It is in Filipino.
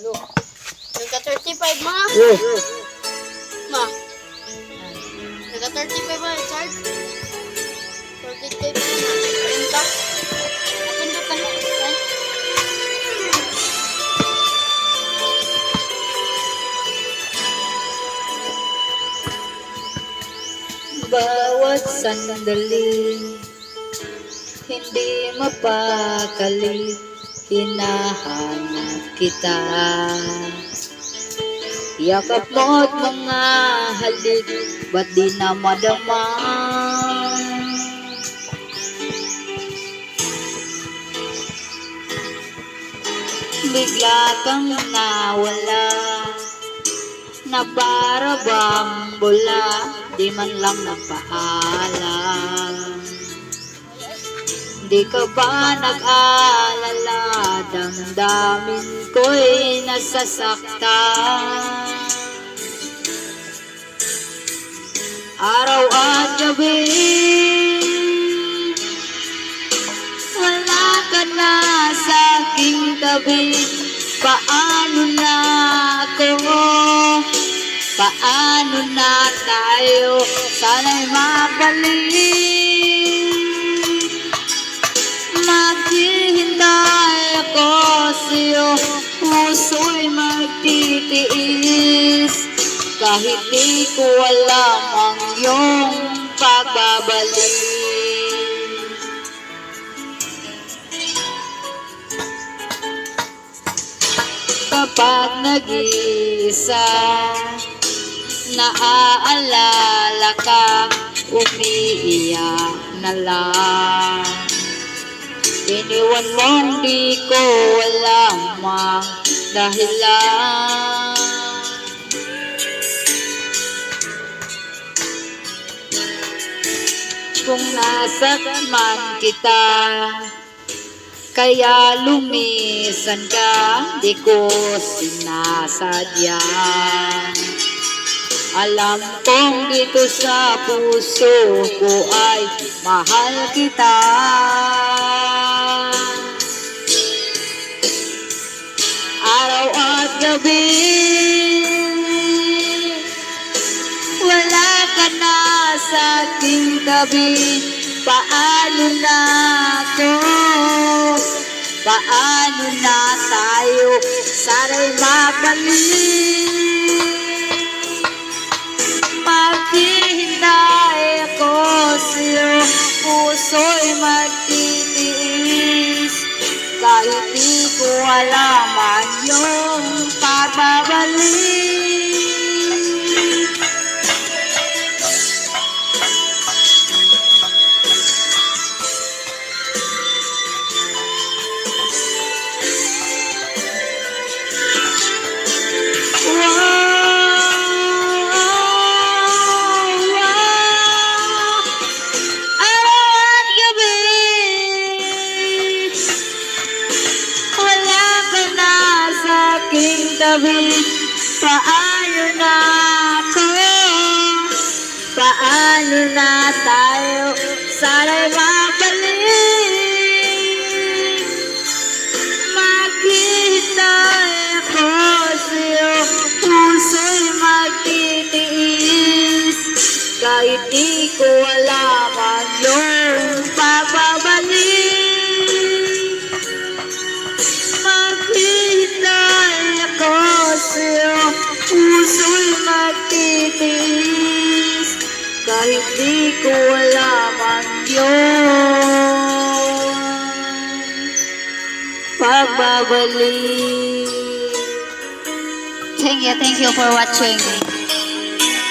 Nagka-35 ma. Ma. Nagka-35 ba yung charge? 35 na. Ayun ka. Akin ka ka na. Bawat sandali, hindi mapakali, hinahanap kita. Yakap mo't mga halik, ba't di na madama? Bigla kang nawala, na para bang bula, di man lang nagpaalam. Di ka ba nag-alala, damdamin ko'y nasasaktan. Araw at gabi, wala ka na sa aking tabi. Paano na ako? Paano na tayo? Sana'y mabalik. Maghihintay ako sa'yo, puso'y magtitiis. Kahit di ko alam ang iyong pagbabalik. Kapag nag-iisa, naaalala ka, umiiyak na lang. Iniwan mong di ko alam ang dahilan. Kung nasaktan man kita, kaya lumisan ka, di ko sinasadya. Alam kong dito sa puso ko ay mahal kita. Araw at gabi, wala ka na sa aking tabi. Paano na ako? Paano na tayo? Sana'y mabalik. Maghihintay ako sa'yo, puso'y magtitiis. Kahit di ko alam ang iyong pagbabalik. Paano na ako? Paano na tayo? Sana'y mabalik. Maghihintay ako sa'yo, puso'y magtitiis. Kahit di ko alam ang iyong pagbabalik. Puso'y magtitiis. Kahit di ko alam ang iyong pagbabalik. Thank you for watching.